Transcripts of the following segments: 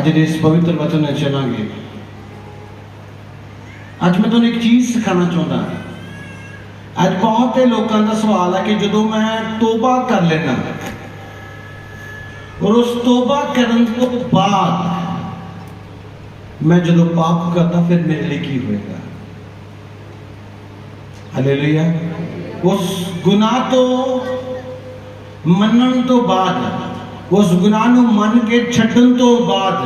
अज इस पवित्र वचन में चलांगे। अज मैं तुहानूं एक चीज़ सिखाना चाहता। अज बहुत लोगों का सवाल है कि जो मैं तोबा कर लेना और उस तोबा करने तो बाद मैं जो पाप करता फिर मेरे लिए की होएगा। हालेलुया। उस गुनाह तो मनन तो बाद, उस गुनाह नूं मन के छड्डन तो बाद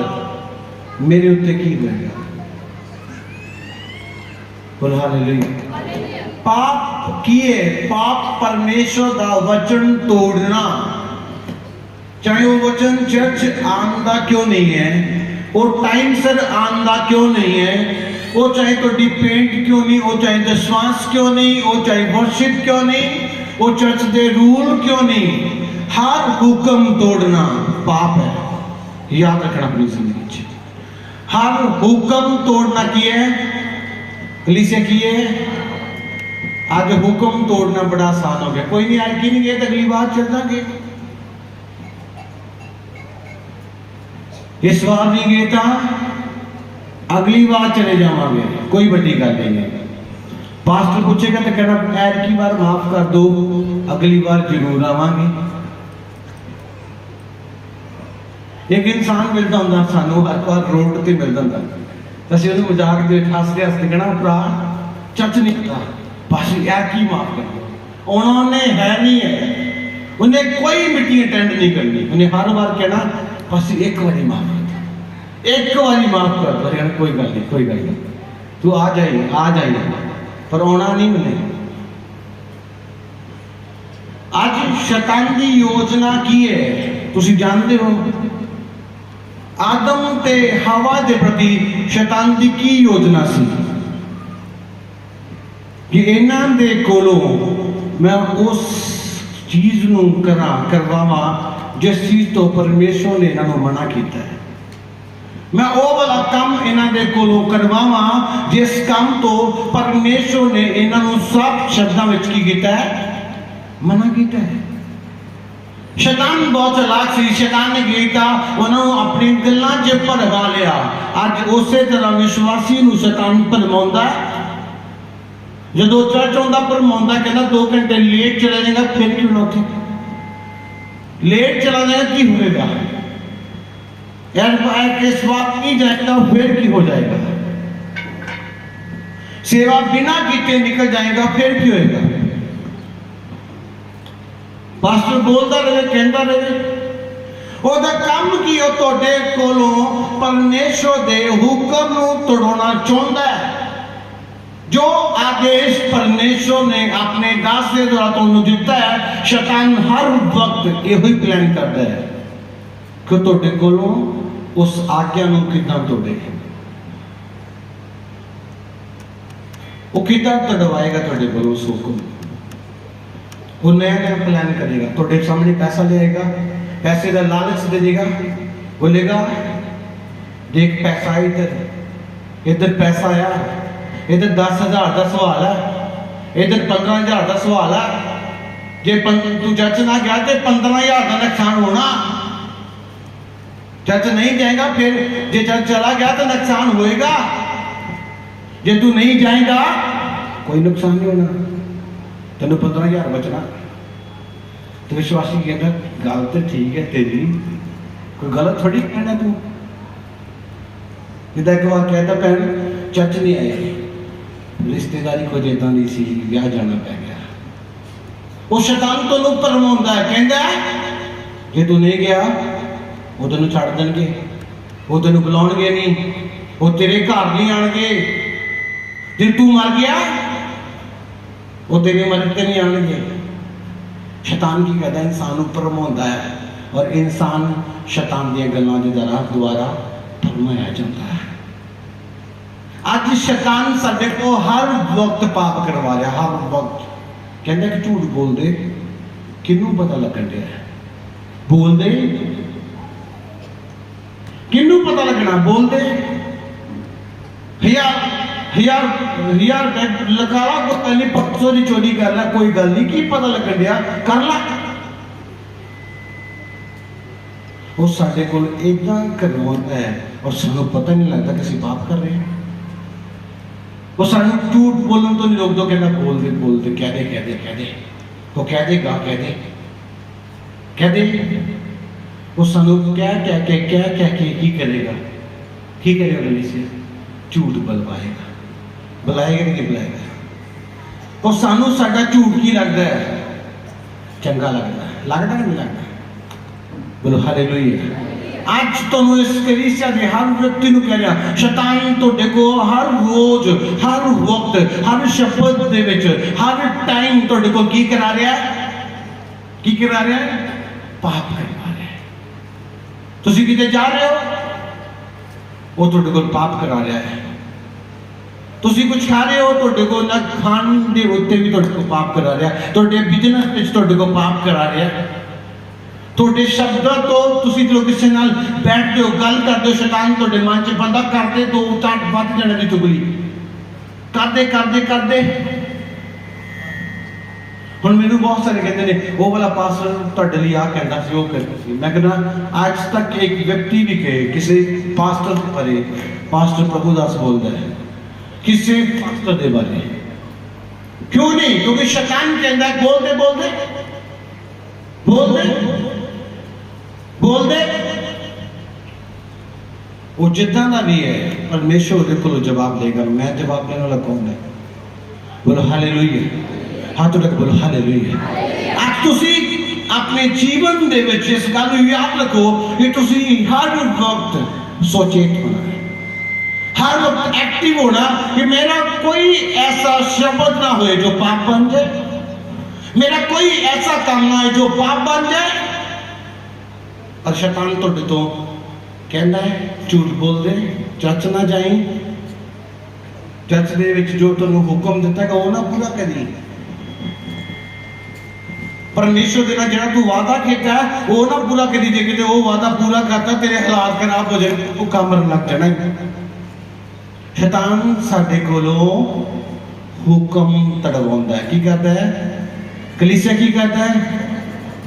मेरे उत्ते की होएगा। बोल हालेलुया। पाप किए, पाप परमेश्वर का वचन तोड़ना, चाहे वो वचन चर्च आंदा क्यों नहीं है, वो टाइम सर आंदा क्यों नहीं है, वो चाहे तो डिपेंड क्यों नहीं, वो चाहे विश्वास क्यों नहीं, वो चाहे वर्शिप क्यों नहीं, वो चर्च दे रूल क्यों नहीं, हर हुक्म तोड़ना पाप है। याद रखना अपनी जिंदगी। हर हुक्म तोड़ना की है, कलीसिया की है। आज हुक्म तोड़ना बड़ा आसान हो गया। कोई नहीं, आज की नहीं गए तो अगली बार चल जाएंगे। इस बार नहीं गए तो अगली बार चले जावांगे, कोई बड़ी गल नहीं है। पास्टर पूछेगा तो कहना ऐर की बार माफ कर दो, अगली बार जरूर आवांगे। एक इंसान मिलता होंगे सानू हर बार रोड से मिलता होंगे, असं उन्हें मजाक के हसते हसते कहना भरा चर्च नहीं पता बस यार की माफ कर दो। उन्होंने है नहीं है, उन्हें कोई मीटिंग अटेंड नहीं करनी, उन्हें हर बार कहना बस एक बारी माफ कर दो, एक बारी माफ कर दो। कहना कोई गल नहीं, कोई गल नहीं, तू आ जाइए, पर आना नहीं मिले। आज शैतान की योजना की है, तुसी जानते हो। आदम ते हवा के प्रति शैतान की योजना सी कि इन्हां दे कोलों मैं उस चीज नूं करवावां जिस चीज तो परमेश्वर ने इन्हां नूं मना कीता है। मैं वो वाला काम इन्हां दे कोलों करवावां जिस काम तो परमेश्वर ने इन्हां नूं सब शब्दां विच की कीता है, मना कीता है। शैतान बहुत चालाक सी। शैतान ने कीता उन्होंने अपनी गल्लां च भरवा लिया। अज उसे तरह विश्वासी नूं शैतान भरमाउंदा है। जो चर्च आउंदा भरमाउंदा, कहना 2 घंटे लेट चला जाएगा, फिर क्यों ना उठे, लेट चला जाएगा की होएगा, यार इस बात नहीं जाएगा फिर की हो जाएगा, सेवा बिना कीते निकल जाएगा फिर की होएगा। पास्टर बोलता रहे, कहता रहे, ओदा काम की हो तोड़े कोलों परमेश्वर दे हुक्म नूं तोड़ना चाहता है। जो आदेश परमेश्वर ने अपने दास के द्वारा तुहानूं दिता है, शैतान हर वक्त यही प्लान करता है कि तोड़े कोलों उस आज्ञा नूं किदां तोड़े, वो किदां तड़वाएगा तोड़े कोलों उस हुक्म। वो नया नया प्लान करेगा, थोड़े सामने पैसा ले आएगा, पैसे का लालच दे देगा, बोलेगा देख पैसा इधर पैसा आया, इधर 10,000 का सवाल है, इधर 15,000 का सवाल है। जे तू चर्च ना गया तो 15,000 का नुकसान होना। चर्च नहीं जाएगा, फिर जे चर्च चला गया तो नुकसान होएगा, जे तू नहीं जाएगा कोई नुकसान नहीं होना, तेन 15,000 बचना। तो विश्वासी कहता गल तो ठीक है तेरी, कोई गलत थोड़ी कहना तू। एक बार कहता भैन चर्च नहीं आए, रिश्तेदारी कुछ इदा नहीं सी, ब्याह जाना पै गया। वो शैतान तो भरमाउंदा है, कहता जे तू नहीं गया वो तेन छड़ देंगे, वो तेन बुलाउणगे नहीं, वो तेरे घर नहीं आएंगे। जे तू मर गया वो तेरे मदद के नहीं आएंगे। शैतान की कहता है इंसान भरमाउंदा है, और इंसान शैतान दी गल्लां दे द्वारा भरमाया जाता है। आज शैतान साडे को हर वक्त पाप करवा रहा, हर वक्त कहता कि झूठ बोल दे, किनू पता लगन दिया है, बोल दे, किनू पता लगना, बोल दे। यार लखाला को पहले 500 की चोरी कर ला, कोई गल नहीं, की पता लगन दिया, कर ला। वो साढ़े को इदा करवाता है और सानू पता नहीं लगता कि ਅਸੀਂ पाप कर रहे हैं। वो सानू झूठ बोलने तो नहीं रोकता, कहना बोलते बोलते कह दे वो कह देगा कह दे वो सानू क्या के की करेगा कलीसिया? झूठ बुलवाएगा कि नहीं बुलाएगा? वो सानू साडा झूठ की लगता है? चंगा लगता कि नहीं लगता? बोलो हालेलुया। आज तुहानू इस कलीसिया के हर व्यक्ति को कह रहा, शैतान तुहाडे को हर रोज हर वक्त हर शब्द दे विच हर टाइम तुहाडे को की करा रहा है? पाप करवा रहा है। तुसीं किते जा रहे हो, वो तुहाडे को पाप करा रहा है। तुसीं कुछ खा रहे हो, तुहाडे को ना खाण दे उत्ते भी तुहाडे को पाप करा रहा है। तुहाडे बिजनेस विच तुहाडे को पाप करा रहा है। तुहाडे शब्दां तो तुसीं जो किसी नाल बैठदे हो गल करदे हो, शैतान तुहाडे मन च बंदा करदे दो चार वध जाने दी चुगली करदे हुण मैनू बहुत सारे कहते हैं वो वाला पास्टर तुहाडे लई आ कहंदा सी, वो कहंदा सी। मैं कहना आज तक एक व्यक्ति भी कहे किसी पास्टर बारे, पास्टर प्रभुदास बोलता है किसी पास्टर दे बारे, क्यों नहीं? क्योंकि शैतान कहता है बोल दे वो जितना का भी है, परमेश्वर को जवाब देगा। मैं जवाब देने वाला कौन है? बोलो हालेलुया। हाथ उठा के बोलो हालेलुया। आज तुसी अपने जीवन दे विच इस गल नूं याद रखो कि तुसी हर वक्त सचेत होना है, हर वक्त एक्टिव होना कि मेरा कोई ऐसा शब्द ना होए जो पाप बन जाए, मेरा कोई ऐसा काम ना है जो पाप बन जाए। और शैतान तुहाडे तो कहता है झूठ बोल दे, चर्च ना जाए, चर्च दे विच जो तुहानूं हुक्म दिता है वो ना पूरा करी, परमेश्वर दे नाल जिहड़ा तू वादा कीता है वो ना पूरा करी। जे किते वो वादा पूरा करता तेरे हालात खराब हो जाए, तू काम लग जाना। शैतान साडे कोलों हुक्म तड़वाउंदा है। की करता है? कलीसिया की करता है?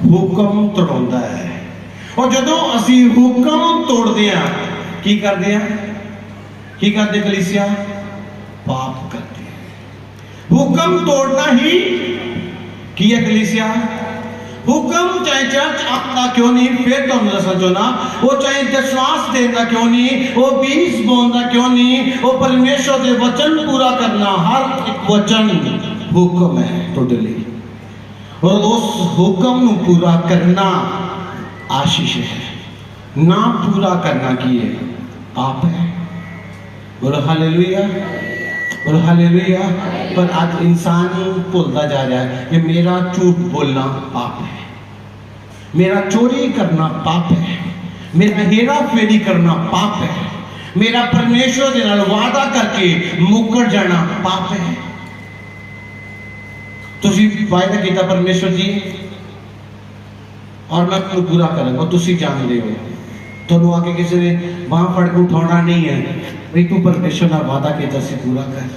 हुक्म तोड़ाउंदा है। और जदों असी हुक्म तोड़दे आ की करदे कलीसिया? पाप करते हैं। हुक्म तोड़ना ही की है कलीसिया। हुक्म चाहे चर्च अपना क्यों नहीं, फिर तुम दसना चाहना, वो चाहे विश्वास देना क्यों नहीं, वो बीज बोलना क्यों नहीं, वो परमेश्वर के वचन पूरा करना, हर एक वचन हुक्म है तुहाडे लई। और उस हुक्म नूं पूरा करना आशीष है, ना पूरा करना की है? पाप है। बोलो हालेलुया, बोलो हालेलुया। पर आज इंसान भूलता जा रहा है कि मेरा झूठ बोलना पाप है, मेरा चोरी करना पाप है, मेरा हेरा फेरी करना पाप है, मेरा परमेश्वर के नाल वादा करके मुकर जाना पाप है। तुसी वायदा किया परमेश्वर जी और मैं तुम पूरा करूंगा, तुसी जानते हो, तुहानू आके किसी ने बांह फड़ के उठाना नहीं है भाई तू परमेश्वर का वादा किया सी पूरा कर,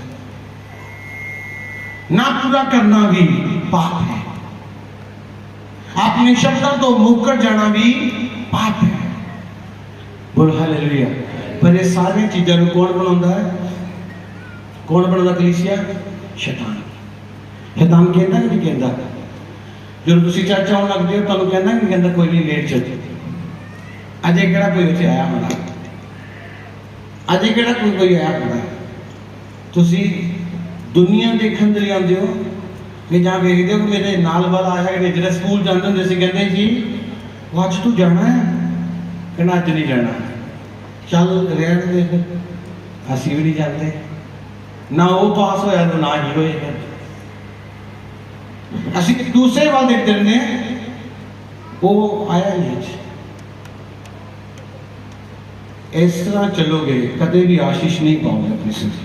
ना पूरा करना भी पाप है, अपने शब्दों तो मुकर जाना भी पाप है। बोलो हालेलुया। पर ये सारी चीजों को कौन बनाता है? कौन बनाता कलीसिया? शैतान। शैतान कहता नहीं कहता, जो तुम चर्च आने लगते हो तुम कहना नहीं कहता कोई नहीं लेट चल, अजे केड़ा कोई उत्थे आया होना, अजे केड़ा कोई आया होना। तुसी दुनिया देखने के लिए आते हो कि जहाँ देखते हो कि मेरे नाल वाला आया कि जो स्कूल जाते होंगे सी कहते जी अज तू जाना है, कहना अज नहीं जाना, चल रहने दे, फिर असी भी नहीं जाते, ना वो पास होया तो ना ही होएगा। असी दूसरे वाल देखते रहने, वो आया नहीं अज। इस तरह चलोगे कदे भी आशीष नहीं पाओगे अपनी जिंदगी।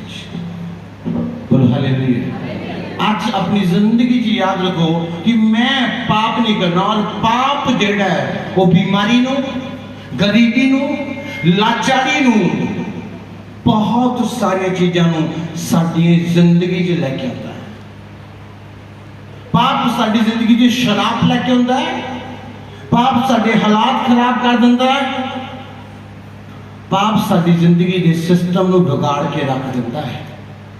बोलो हालेलुया। आज अपनी जिंदगी की याद रखो कि मैं पाप नहीं करना, और पाप जेड़ा है वो बीमारी नू, गरीबी नू, लाचारी नू, बहुत सारी चीजों नू साडी जिंदगी च लेके आता है। पाप साडी जिंदगी च शराब लेके आता है, पाप साडे हालात खराब कर दिंदा है, पाप साडी जिंदगी के सिस्टम को बिगाड़ के रख दिंदा है।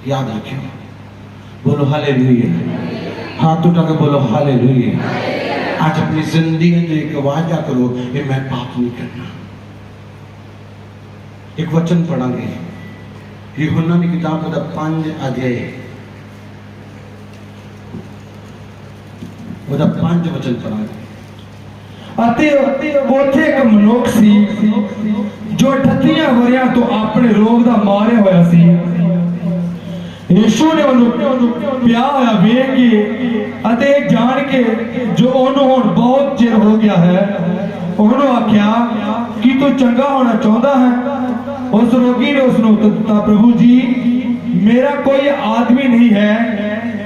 याद रखियो, बोलो हालेलुया। हाथ उठा के बोलो हालेलुया। आज अपनी जिंदगी में एक वादा करो कि मैं पाप नहीं करना। एक वचन पढ़ांगे यूहन्ना की किताब का 5 अध्याय, ਉਹਦਾ 5 वचन पढ़ांगे। ਉੱਥੇ ਇੱਕ ਮਨੁੱਖ ਸੀ ਜੋ 38 ਵਰਿਆਂ ਤੋਂ ਆਪਣੇ ਰੋਗ ਦਾ ਮਾਰਿਆ ਹੋਇਆ ਸੀ। ਯਿਸੂ ਨੇ ਉਹਨੂੰ ਪਿਆ ਹੋਇਆ ਵੇਖ ਕੇ ਅਤੇ ਜਾਣ ਕੇ ਜੋ ਉਹਨੂੰ ਹੁਣ ਬਹੁਤ ਚਿਰ ਹੋ ਗਿਆ ਹੈ, ਉਹਨੂੰ ਆਖਿਆ ਕਿ ਤੂੰ ਚੰਗਾ ਹੋਣਾ ਚਾਹੁੰਦਾ ਹੈ। ਉਸ ਰੋਗੀ ਨੇ ਉਸ ਨੂੰ ਉੱਤਰ ਦਿੱਤਾ, ਪ੍ਰਭੂ ਜੀ ਮੇਰਾ ਕੋਈ ਆਦਮੀ ਨਹੀਂ ਹੈ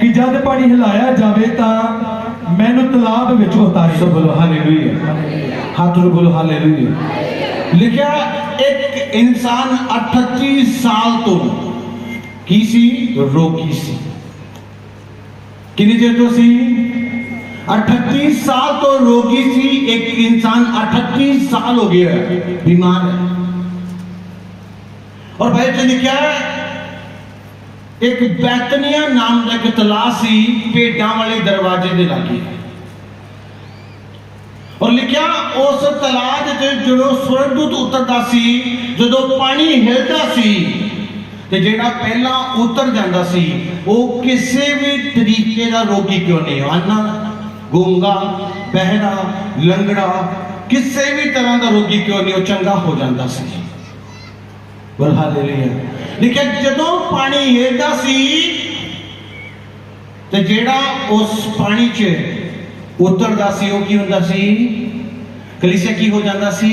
ਕਿ ਜਦ ਪਾਣੀ ਹਿਲਾਇਆ ਜਾਵੇ ਤਾਂ मैनू तालाब विच उतारे। सब बोलो हालेलुया। हाथ उठाओ बोलो हालेलुया। लिखा एक इंसान 38 साल तो की सी रोगी सी। कितनी देर तो सी 38 साल तो रोगी सी। एक इंसान 38 साल हो गया है बीमार है। और भाई तो लिखा है एक बैतनिया नाम का एक तलाब सी भेडां वाले दरवाजे दे लागे। और लिखा उस तलाब जो स्वर्गदूत उतरदा सी, जो पानी हिलदा सी ते जेड़ा पहला उतर जांदा सी वो किसी भी तरीके का रोगी क्यों नहीं, आना गूंगा बहरा लंगड़ा किसी भी तरह का रोगी क्यों नहीं, वो चंगा हो जाता सी। बोल हालेलुया। लेकिन जदों पानी हिलदा सी ते जेड़ा उस पानी च उतरदा सी वो की हुंदा सी, कलीसिया की हो जाता सी,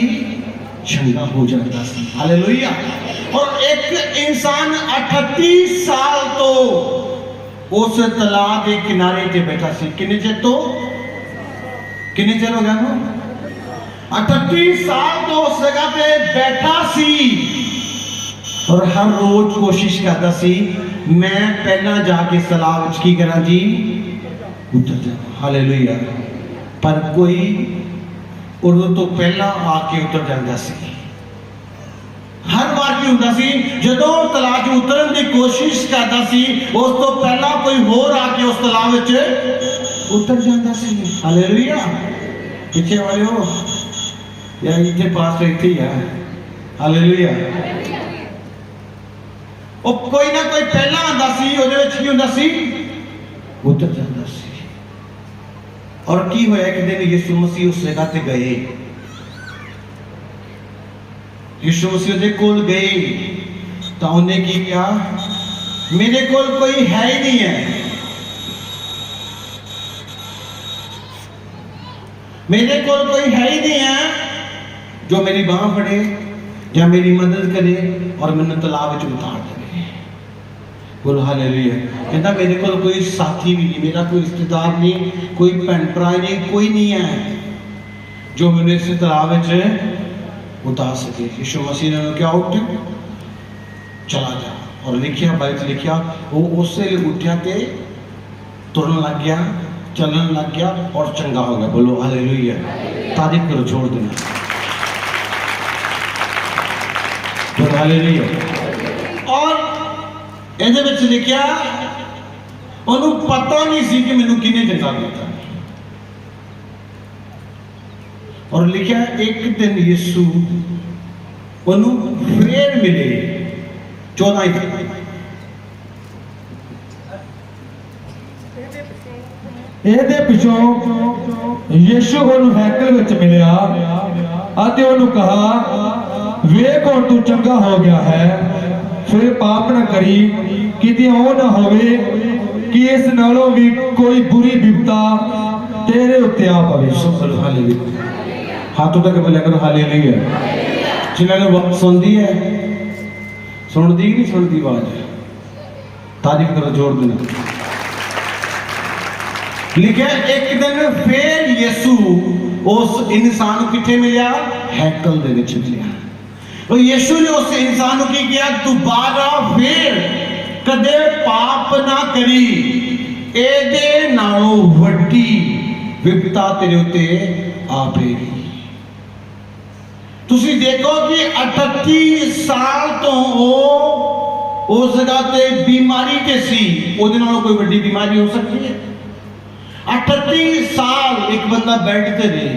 चंगा हो जाता सी। हालेलुया। और एक इंसान 38 साल तो उस तालाब के किनारे पे बैठा सी। कितने चेर तो कितने चेर हो गया ना 38 साल तो उस जगह पे बैठा सी और हर रोज कोशिश करता सी मैं पहला जाके तालाब विच की करा जी उतर जाऊं। हालेलुया। पर कोई उदों तो पहला आके उतर जाता सी। हर बार की होता सी जदों तालाब च उतरन की कोशिश करता सी उस तो पहला कोई होर आके उस तालाब विच उतर जाता सी। हालेलुया। पीछे वाले हो या इतने पास इतने ही है। हालेलुया। ਉਹ कोई ना कोई पहला आंदा सी, ਉਹਦੇ ਵਿੱਚ ਕੀ ਹੁੰਦਾ ਸੀ उतर जाता सी। और की होया कि दिन यीशु मसीह उस जगह ते गए, यीशु मसीह दे कोल गए तो उन्हें की किया, मेरे कोल कोई है ही नहीं है, मेरे कोल कोई है ही नहीं है जो मेरी बांह फड़े या मेरी मदद करे और मैंने तालाब में उतार दे। बोलो हालेलुया। कहता मेरे को कोई साथी भी नहीं, मेरा कोई रिश्तेदार नहीं, कोई भैन भरा नहीं, कोई नहीं है जो मैंने इस तालाब में उतार सके। यीशु मसीह ने क्या उठ चला जा। और लिखिया बाइबल लिखिया वो उससे उठा के तुरन लग गया, चलन लग गया और चंगा हो गया। बोलो हालेलुया। तारीफ करो, छोड़ देना। बोलो हालेलुया। और ਇਹਦੇ ਵਿੱਚ ਲਿਖਿਆ ਉਹਨੂੰ ਪਤਾ नहीं सी कि मैनू किने चंगा किया। और लिखा एक दिन यीशु ਉਹਨੂੰ ਫੇਰ मिले 14 ਇਹਦੇ ਪਿਛੋਂ ਯਿਸੂ ਉਹਨੂੰ ਹੈਕਲ ਵਿੱਚ ਮਿਲਿਆ ਅਤੇ ਉਹਨੂੰ ਕਹਾ ਵੇਖ ਹੁਣ ਤੂੰ ਚੰਗਾ ਹੋ ਗਿਆ ਹੈ, ਫਿਰ ਪਾਪ ਨਾ ਕਰੀ ਕਿਤੇ ਉਹ ਨਾ ਹੋਵੇ ਕਿ ਇਸ ਨਾਲੋਂ ਵੀ ਕੋਈ ਬੁਰੀ ਵਿਪਤਾ तेरे उत्ते आ पवे। हालेलुया। हाथ उठा के बोलिया करो हालेलुया। जिन्होंने वक्त सुनती है, सुनती कि नहीं सुनती आवाज, तारीफ करो जोर देना। लिखा एक दिन फिर यीशु उस इंसान को किथे मिला, हैकल दे विच मिलिया। और यीशु ने उस इंसान को की किया, दोबारा फिर कदे पाप ना करी, एदे नालों वड्डी विपता तेरे उत्ते आपेगी। तुसी देखो कि 38 साल तो वो उस जगह ते बीमारी ते सी, ਉਹਦੇ ਨਾਲੋਂ कोई बड़ी बीमारी हो सकती है? 38 साल एक बंदा बेड ते रहे,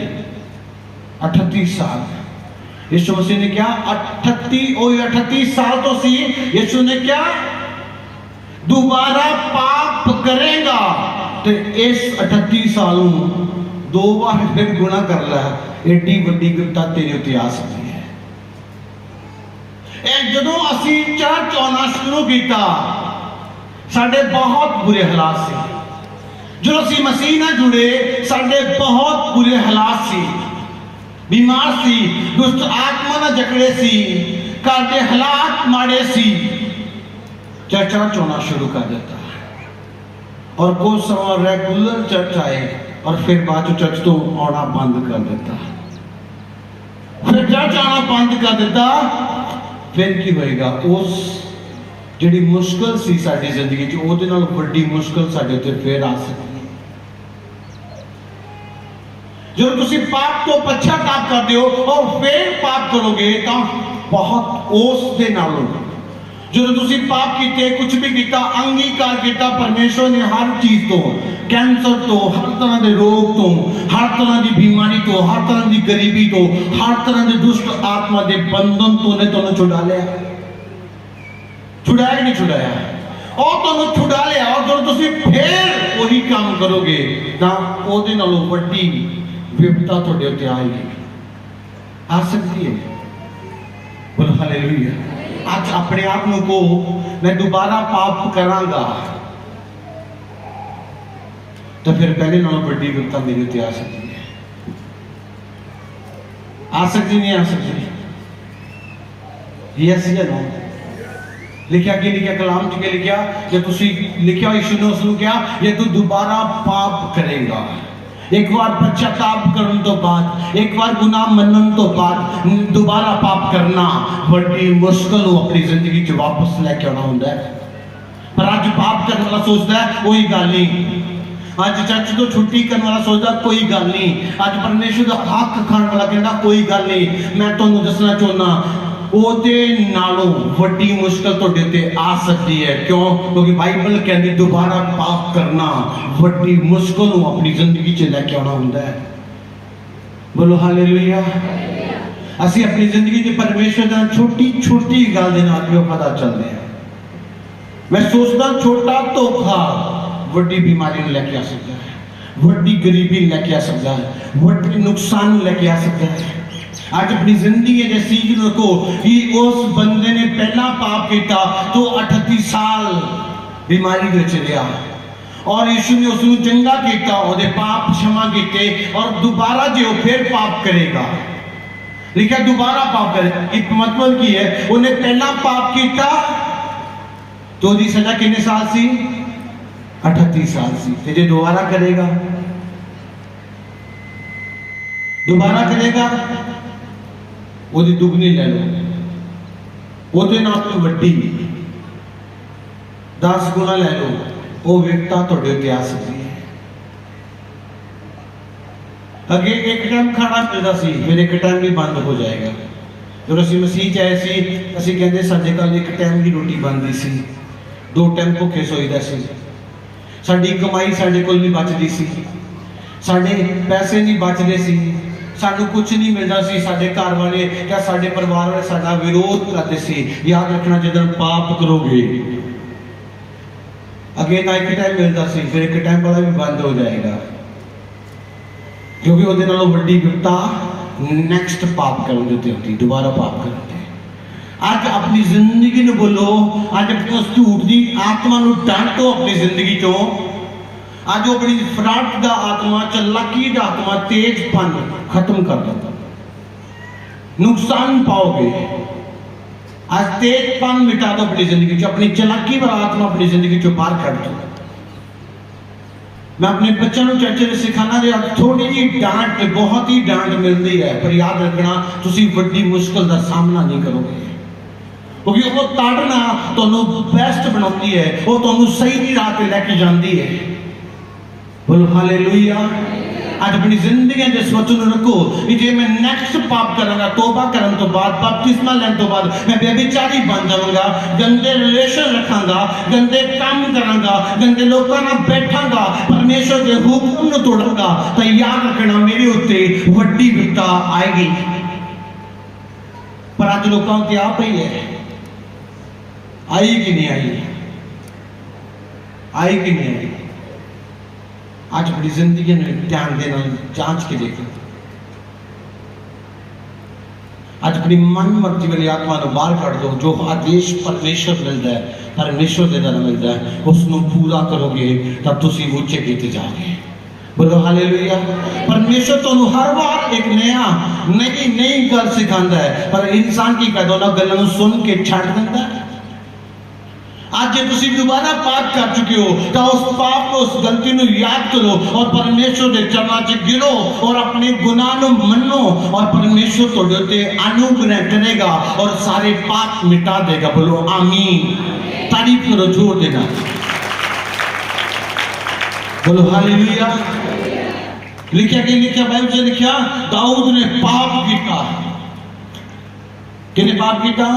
38 साल। यीशु मसीह ने क्या 38 साल तो सी, यीशु ने क्या दोबारा पाप करेगा तो इस 38 साल दो बार फिर गुना कर ला, एडी वड्डी विपता तेरे उत्ते आ सकती है। जदों असी चर्च आना शुरू किया साडे बहुत बुरे हालात सी, जो असी मसीह ना जुड़े साडे बहुत बुरे हालात सी, बीमार सी, दुष्ट आत्मा ना जकड़े सी, घर के हालात माड़े सी। चर्चा चोना शुरू कर देता और कुछ समय रेगुलर चर्च आए और फिर बाद चर्च तो आना बंद कर देता, फिर चर्च आना बंद कर देता। फिर की होएगा, उस जिहड़ी मुश्किल सी साडी जिंदगी च ओहदे नाल वड्डी मुश्किल साडे उत्ते फिर आ सकदी है। जो तुसी पाप तो पश्चाताप करते हो और फिर पाप करोगे तो बहुत उस दे नालों जो तुसी पाप कीते, कुछ भी किया, अंगीकार किया, परमेश्वर ने हर चीज तो, कैंसर तो, हर तरह के रोग तो, हर तरह की बीमारी तो, हर तरह की गरीबी तो, हर तरह के दुष्ट आत्मा के बंधन तो ने तुहानू छुड़ा लिया, छुड़ाया नहीं छुड़ाया, और तुहानू छुड़ा लिया। और जो तुसी फिर वही काम करोगे तो ओहदे नालों वड्डी विपता तुहाडे उत्ते आएगी, आ सकती है। बोलो हालेलुया। आज अपने आप को मैं दोबारा पाप करांगा तो फिर पहले नालों बड़ी विपता मेरे उत्ते आ सकती है, आ सकती नहीं आ सकती? यस या नो? लिखा कि लिखा कलाम च लिखा, जो तुसी लिखा यीशु ने उसने क्या, ये तू दोबारा पाप करेगा, एक बार पश्चाताप करने तो बाद, एक बार गुनाह मनन तो बाद दोबारा पाप करना बड़ी मुश्किल हो अपनी जिंदगी च वापस लेके आना होता है। पर अज पाप करने वाला सोचता है कोई गल नहीं, अज चर्च तो छुट्टी करने वाला सोचता कोई गल नहीं, अज परमेश्वर का हक खाने वाला कहता कोई गल नहीं। मैं तुहानू दसना चाहना ओदे नालों वड्डी मुश्किल तुहाडे उत्ते आ सकती है। क्यों? क्योंकि बाइबल कहती दोबारा पाप करना वड्डी मुश्किल नूं अपनी जिंदगी च लेके आना हुंदा है। बोलो हालेलुया। असी अपनी जिंदगी च परमेश्वर दा छोटी छोटी गल दे नाल भी पता चलदे हैं। मैं सोचदा छोटा धोखा वड्डी बीमारी नूं लेके आ सकदा है, वड्डी गरीबी लेके आ सकदा है, वड्डी नुकसान लेके आ सकदा है। आज अपनी जिंदगी जैसी रखो कि उस बंदे ने पहला पाप किया तो 38 साल बीमारी में रहा और यीशु ने उसको चंगा किया, उसके पाप क्षमा किए और दोबारा जो फिर पाप करेगा, लिखा दोबारा पाप करेगा। एक मतलब की है, उन्हें पहला पाप किया तो उसकी सजा कितने साल सी? 38 साल सी। तो जो दोबारा करेगा ਉਹਦੀ ਦੁਗਣੀ ਲੈ ਲਓ, ਉਹਦੇ ਨਾਲ ਤੋਂ ਵੱਡੀ 10 ਗੁਣਾ ਲੈ ਲਓ, ਉਹ ਵਿਪਤਾ ਤੁਹਾਡੇ ਉੱਤੇ ਆ ਸਕਦੀ ਹੈ। ਅੱਗੇ ਇੱਕ ਟਾਈਮ ਖਾਣਾ ਮਿਲਦਾ ਸੀ, ਫਿਰ ਇੱਕ ਟਾਈਮ ਵੀ ਬੰਦ ਹੋ ਜਾਏਗਾ। ਜਦੋਂ ਅਸੀਂ ਮਸੀਹ ਚ ਆਏ ਸੀ ਅਸੀਂ ਕਹਿੰਦੇ ਸਾਡੇ ਕੋਲ ਇੱਕ ਟਾਈਮ ਦੀ ਰੋਟੀ ਬਣਦੀ ਸੀ, 2 ਟਾਈਮ ਭੁੱਖੇ ਸੋਈਦਾ ਸੀ, ਸਾਡੀ ਕਮਾਈ ਸਾਡੇ ਕੋਲ ਨਹੀਂ ਬਚਦੀ ਸੀ, ਸਾਡੇ ਪੈਸੇ ਨਹੀਂ ਬਚਦੇ ਸੀ, सानू कुछ नहीं मिलता सी, साडे घर वाले या साडे परिवार वाले साडा विरोध करते सी। याद रखना जब पाप करोगे अगे ना एक टाइम मिलता सी, फिर एक टाइम वाला भी बंद हो जाएगा, क्योंकि उसदे नालों वड्डी विपता नेक्स्ट पाप करन दे उत्ते होती, दोबारा पाप करन दे। आज अपनी जिंदगी नूं बोलो, आज अपनी उस झूठ दी आत्मा नूं डांटो अपनी जिंदगी चों। आज अपनी फराट का आत्मा, चलाकी का आत्मा, तेजपन खत्म कर दो, नुकसान पाओगे। आज तेजपन मिटा दो अपनी जिंदगी चो, अपनी चलाकी वाला आत्मा अपनी जिंदगी चो बाहर कर दो। मैं अपने बच्चों को चर्चे में सिखाना रहा, थोड़ी जी डांट, बहुत ही डांट मिलती है, पर याद रखना तुसी वड्डी मुश्किल का सामना नहीं करोगे, क्योंकि वो ताड़ना तुहानू बेस्ट बनाती है, वो तुहानू सही राह पे लेके जाती है। बोलो हालेलुया। आज अपनी जिंदगी के सोचन रखो कि जे मैं नेक्स्ट पाप करांगा, तौबा करन तो बाद, बपतिस्मा लेने तो बाद मैं बेबिचारी बन जाऊंगा, गंदे रिलेशन रखांगा, गंदे काम करांगा, गंदे लोगों नाल बैठांगा, परमेश्वर के हुक्म नूं तोड़ांगा, तो याद रखना मेरे उत्ते वड्डी विपता आएगी। पर आज लोगों की आप ही है, आई कि नहीं आई, आई कि नहीं आई। आज अपनी जिंदगी में ध्यान देना, जांच के देखो। आज अपनी मन मर्जी वाली आत्मा को बाहर कर दो। जो आदेश परमेश्वर मिलता है, परमेश्वर के द्वारा मिलता है, उसको पूरा करोगे तब तुम ऊंचे कीते जाओगे। बोलो हालेलुया। परमेश्वर तो हर बार एक नया नई गल सिखाता है, पर इंसान की कहता ना गलों सुन के छड़ देता है। आज जो तुम दोबारा पाप कर चुके हो तो उस पाप को, उस गलती को याद करो और परमेश्वर के चरणों च गिरो और अपने गुनाह को मनो और परमेश्वर थोड़े उत्ते अनुग्रह करेगा और सारे पाप मिटा देगा। बोलो आमीन। तारीफ करो जोर देना। बोलो हालेलुया। लिखा कि लिखा बाइबल से लिखा, दाऊद ने पाप किया। किने पाप किया?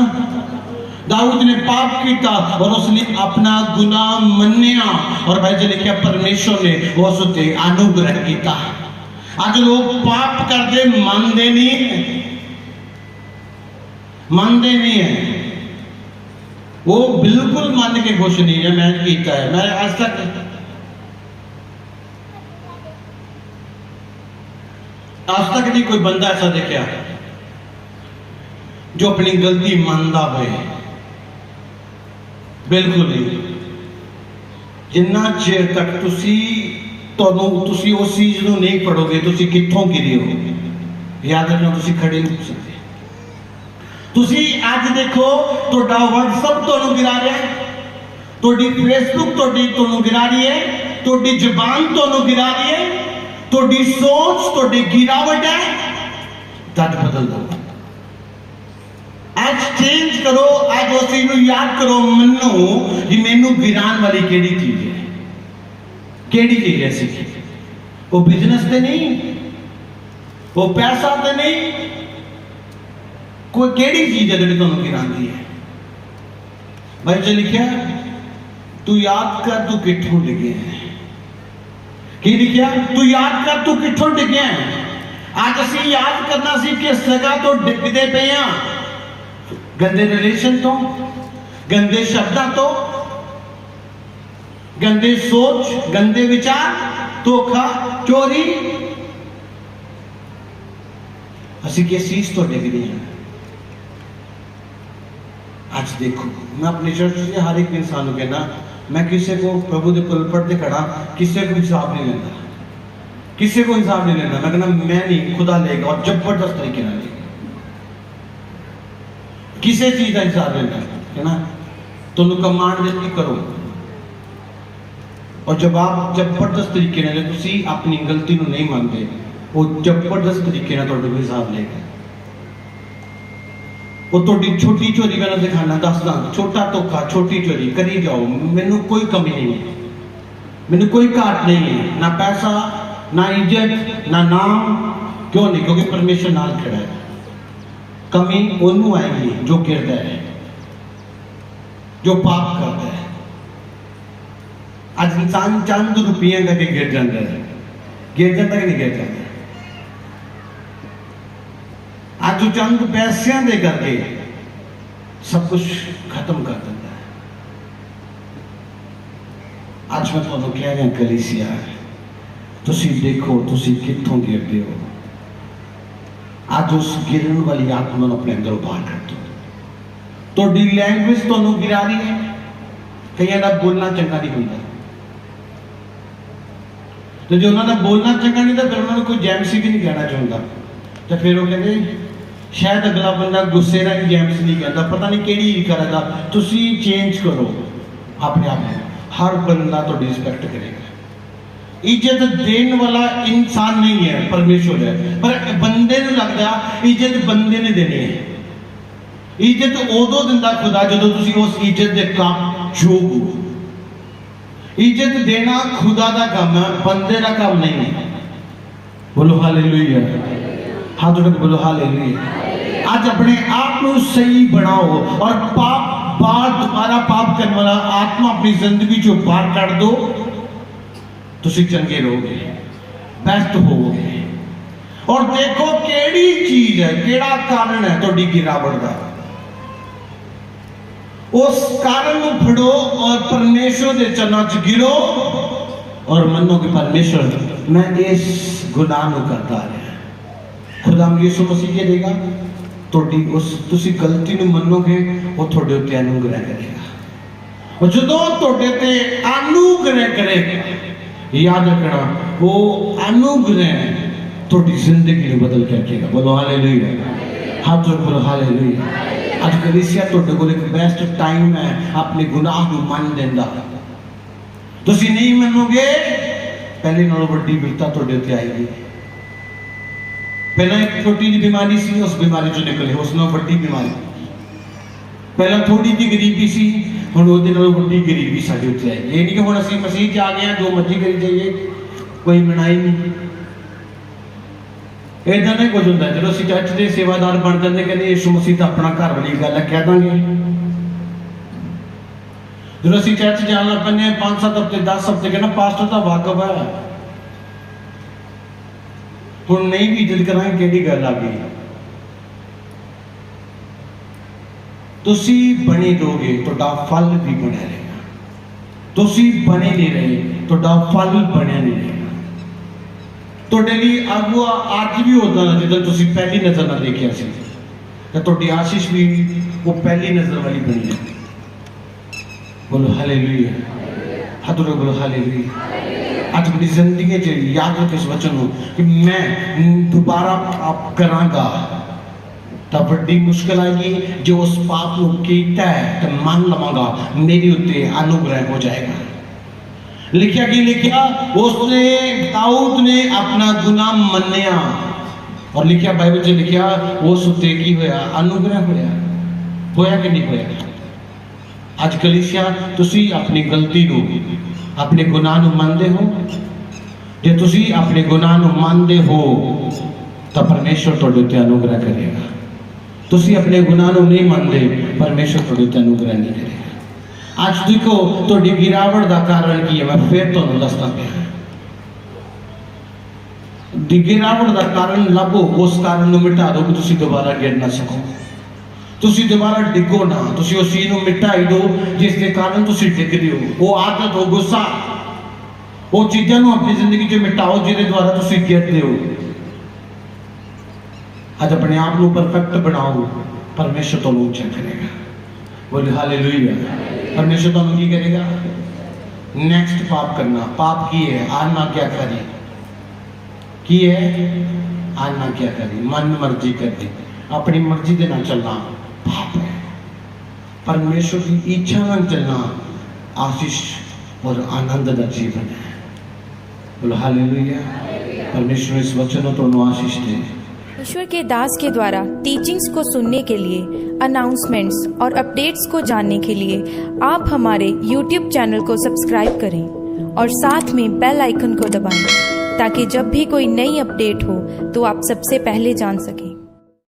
दाऊद ने पाप किया और उसने अपना गुनाह मन्या और भाई जी लिखा परमेश्वर ने उस उत्ते अनुग्रह किया। आज लोग पाप करते मानते नहीं है, मानते नहीं है, वो बिल्कुल मान के खुश नहीं है मैं किया है। मैं आज तक नहीं कोई बंदा ऐसा देखा जो अपनी गलती मानता है, बिल्कुल नहीं। जिन्ना चेर तक तुसी उस चीज को नहीं पढ़ोगे, तुसी कित्थों गिरे हो, याद रखना तुसी खड़े नहीं हो सकते। तुसी आज देखो तोड़ा व्हाट्सएप तो गिरा रहा है, तोड़ी फेसबुक तो गिरा रही है, तोड़ी जबान तो गिरा रही है, तोड़ी सोच तोड़ी गिरावट है। तद बदल दो, आज चेंज करो, आज उस चीज को याद करो, मनो कि मैनू गिरान वाली केड़ी चीज है, केड़ी चीज ऐसी वो बिजनेस ते नहीं, वो पैसा ते नहीं, कोई केड़ी चीज है जो तुम गिराती है। भाई जो लिखा तू याद कर तू कित्थों डिगे है, की लिखा तू याद कर तू कित्थों डिगे है। आज असी याद करना सी किस जगह तो डिगदे पे हैं, गंदे रिलेशन तो, गंदे शब्दों तो, गंदे सोच, गंदे विचार, धोखा, चोरी, असी किस चीज तो डिग रही हैं। आज देखो मैं अपनी चर्च से हर एक इंसान को कहना, मैं किसी को प्रभु के पुलपट से खड़ा किसी को हिसाब नहीं लेता, किसी को हिसाब नहीं लेना। मैं कहना मैं नहीं, खुदा लेगा और जबरदस्त तरीके ना लेगा। किसी चीज का हिसाब लेना है ना, तुम कमांड देती करो और जब आप जबरदस्त तरीके ने तुसी अपनी गलती को नहीं मानते, वो जबरदस्त तरीके ना तो हिसाब लेगा। वो थोड़ी छोटी चोरी मैंने दिखाना दसदा, छोटा धोखा, छोटी चोरी करी जाओ, मैनू कोई कमी नहीं है, मैनू कोई घाट नहीं है, ना पैसा, ना इज्जत, ना नाम। क्यों नहीं? क्योंकि परमेश्वर नाल खड़ा है। कमी ओनू आएगी जो गिरता है, जो पाप करता है। आज इंसान चंद रुपये करके गिर जाता है, गिर जाता है कि नहीं गिर जाता? आज जो चंद पैसे दे करके सब कुछ खत्म कर देता है। आज मैं तुहानू कह रहा कलीसिया, तुसी देखो तुसी कित्थों गिरदे हो। आज उस गिरन वाली आत्मा अपने अंदर बाहर कर दो। थोड़ी लैंग्वेज तुहानू गिरा रही है, कई का बोलना चंगा नहीं होता, तो जो उन्होंने बोलना चंगा नहीं था फिर उन्होंने कोई जैमसी भी नहीं कहना चाहता, तो फिर वो कहते शायद अगला बंदा गुस्से का जैमस नहीं कहता, पता नहीं केड़ी करेगा। तुसी चेंज करो अपने आप में, हर बंदा तो रिस्पेक्ट करेगा। इज्जत देने वाला इंसान नहीं है, परमेश्वर है, पर बंदे ने लगता इज्जत बंदे ने देनी है। इज्जत उदों दिंदा खुदा जो तुसी उस इज्जत के काम जोग हो। इज्जत देना खुदा का काम है, बंदे का काम नहीं है। बोलो हालेलुया। हाथ उठा के बोलो हालेलुया। आज अपने आप को सही बनाओ और पाप बार दोबारा पाप करने वाला आत्मा अपनी जिंदगी चो बाहर कर दो, तुसी चंगे रहोगे, बेस्ट होवोगे। और देखो केड़ी चीज है, केड़ा कारण है थोड़ी गिरावट का, उस कारण को फड़ो और परमेश्वर के चरणों च गिरो और मनो कि परमेश्वर मैं इस गुनाह को करता रहा। खुदा यीशु मसीह के देगा थोड़ी उस तुसी गलती ਨੂੰ ਮੰਨੋਗੇ ਉਹ ਤੁਹਾਡੇ ਉੱਤੇ ਅਨੁਗ੍ਰਹਿ ਕਰੇਗਾ। और ਜਦੋਂ ਤੁਹਾਡੇ ਤੇ ਅਨੁਗ੍ਰਹਿ ਕਰੇਗਾ, याद रखना वो अनुग्रह थोड़ी जिंदगी में बदल के रखेगा। बोलो हालेलुया। हाथ जोड़ बोलो हालेलुया। आज कलीसिया ਤੁਹਾਡੇ ਕੋਲ एक बेस्ट टाइम है अपने गुनाह ਨੂੰ ਮੰਨ ਦੇਣ ਦਾ। ਤੁਸੀਂ ਨਹੀਂ ਮੰਨੋਗੇ ਪਹਿਲੇ ਨਾਲੋਂ ਵੱਡੀ ਬਿਪਤਾ ਤੁਹਾਡੇ ਉੱਤੇ ਆਏਗੀ। पहला एक छोटी जी बीमारी सी, उस बीमारी चो निकले, उसने बड़ी बीमारी। पहला थोड़ी जी गरीबी सी, हुण ਉਹਦੇ ਨਾਲੋਂ ਵੱਡੀ गरीबी ਸਾਡੇ ਉੱਤੇ ਆਈ। ਇਹ ਨਹੀਂ ਕਿ ਹੁਣ ਅਸੀਂ ਮਸੀਹ 'ਚ ਆ ਗਏ ਹਾਂ, ਜੋ ਮਰਜ਼ੀ ਕਰੀ ਜਾਈਏ, ਕੋਈ ਮਨਾਈ ਨਹੀਂ। ਇਦਾਂ ਨਹੀਂ ਕੁਝ ਹੁੰਦਾ। ਜਦੋਂ ਅਸੀਂ ਚਰਚ ਦੇ ਸੇਵਾਦਾਰ ਬਣ ਜਾਂਦੇ, ਕਹਿੰਦੇ ਯਿਸੂ ਮਸੀਹ ਤਾਂ ਆਪਣਾ ਘਰ ਵਾਲੀ ਗੱਲ ਹੈ, ਕਹਿ ਦਾਂਗੇ। ਜਦੋਂ ਅਸੀਂ ਚਰਚ ਜਾਣ ਲੱਗ ਪੈਂਦੇ 5-7 ਹਫ਼ਤੇ 10 ਹਫ਼ਤੇ ਕਹਿੰਦਾ ਪਾਸਟਰ ਤਾਂ ਵਾਕਫ ਹੈ, ਹੁਣ ਨਹੀਂ ਵੀ ਇੱਜ਼ਤ ਕਰਾਂਗੇ, ਕਿਹੜੀ ਗੱਲ ਆ ਗਈ। ਤੁਸੀਂ ਬਣੇ ਰਹੋਗੇ, ਤੁਹਾਡਾ ਫਲ ਵੀ ਬਣਿਆ ਰਹੇਗਾ। ਤੁਸੀਂ ਬਣੇ ਨਹੀਂ ਰਹੇ, ਤੁਹਾਡਾ ਫਲ ਬਣਿਆ ਨਹੀਂ ਰਹੇਗਾ। ਤੁਹਾਡੇ ਲਈ ਅਗਵਾ ਅੱਜ ਵੀ ਉਦਾਂ ਦਾ ਜਿੱਦਾਂ ਤੁਸੀਂ ਪਹਿਲੀ ਨਜ਼ਰ ਨਾਲ ਦੇਖਿਆ ਸੀ, ਤੇ ਤੁਹਾਡੀ ਆਸ਼ੀਸ਼ ਵੀ ਉਹ ਪਹਿਲੀ ਨਜ਼ਰ ਵਾਲੀ ਬਣੀ ਹੈ। बोलो हालेलुया। हाथ उठाओ बोलो हालेलुया। आज अपनी जिंदगी च याद रखो इस वचन को कि मैं दोबारा पाप करांगा तो बड़ी मुश्किल आएगी। जो उस पाप को कीता है तो मान लवांगा, मेरे उत्ते अनुग्रह हो जाएगा। लिखा कि लिखा उसने दाऊद ने अपना गुनाह मन्निया और लिखा बाइबल च लिखा उस उत्ते की होया, अनुग्रह होया कि नहीं होया। ਅੱਜ ਕਲੀਸਿਆ ਤੁਸੀਂ ਆਪਣੀ ਗਲਤੀ ਨੂੰ, ਆਪਣੇ ਗੁਨਾਹ ਨੂੰ ਮੰਨਦੇ ਹੋ। ਜੇ ਤੁਸੀਂ ਆਪਣੇ ਗੁਨਾਹ ਨੂੰ ਮੰਨਦੇ ਹੋ ਤਾਂ ਪਰਮੇਸ਼ਰ ਤੁਹਾਡੇ ਉੱਤੇ ਅਨੁਗ੍ਰਹਿ ਕਰੇਗਾ। ਤੁਸੀਂ ਆਪਣੇ ਗੁਨਾਹ ਨੂੰ ਨਹੀਂ ਮੰਨਦੇ, ਪਰਮੇਸ਼ਰ ਤੁਹਾਡੇ ਉੱਤੇ ਅਨੁਗ੍ਰਹਿ ਨਹੀਂ ਕਰੇਗਾ। ਅੱਜ ਦੇਖੋ ਤੁਹਾਡੀ ਗਿਰਾਵਟ ਦਾ ਕਾਰਨ ਕੀ ਹੈ, ਮੈਂ ਫਿਰ ਤੁਹਾਨੂੰ ਦੱਸਦਾ ਪਿਆ। ਦੀ ਗਿਰਾਵਟ ਦਾ ਕਾਰਨ ਲੱਭੋ, ਉਸ ਕਾਰਨ ਨੂੰ ਮਿਟਾ ਦਿਓ ਕਿ ਤੁਸੀਂ ਦੁਬਾਰਾ ਗਿਰ ਨਾ ਸਕੋ। ਤੁਸੀਂ ਦੁਬਾਰਾ ਡਿੱਗੋ ਨਾ, ਤੁਸੀਂ ਉਸ ਚੀਜ਼ ਨੂੰ ਮਿਟਾਈ ਦਿਓ ਜਿਸ ਦੇ ਕਾਰਨ ਤੁਸੀਂ ਡਿੱਗਦੇ ਹੋ। ਉਹ ਆਦਤ, ਉਹ ਗੁੱਸਾ, ਉਹ ਚੀਜ਼ਾਂ ਨੂੰ ਆਪਣੀ ਜ਼ਿੰਦਗੀ 'ਚ ਮਿਟਾਓ ਜਿਹਦੇ ਦੁਆਰਾ ਤੁਸੀਂ ਗਿਰਦੇ ਹੋ। ਅੱਜ ਆਪਣੇ ਆਪ ਨੂੰ ਪਰਫੈਕਟ ਬਣਾਓ, ਪਰਮੇਸ਼ਰ ਤੁਹਾਨੂੰ ਉੱਚਾ ਕਰੇਗਾ। ਬੋਲੇ ਹਾਲੇਲੂਇਆ। ਪਰਮੇਸ਼ਰ ਤੁਹਾਨੂੰ ਕੀ ਕਰੇਗਾ? ਨੈਕਸਟ ਪਾਪ ਕਰਨਾ। ਪਾਪ ਕੀ ਹੈ? आज्ञाकारी की है? आज्ञाकारी, मन मर्जी करनी, अपनी मर्जी के ना चलना पाप है। परमेश्वर की इच्छा न चलना आशीष और आनंद का जीवन है। बोलो हालेलुया। परमेश्वर इस वचनों तो आशीष दे। ईश्वर के दास के द्वारा टीचिंग्स को सुनने के लिए, अनाउंसमेंट्स और अपडेट्स को जानने के लिए आप हमारे YouTube चैनल को सब्सक्राइब करें और साथ में बेल आइकन को दबाएं ताकि जब भी कोई नई अपडेट हो तो आप सबसे पहले जान सकें।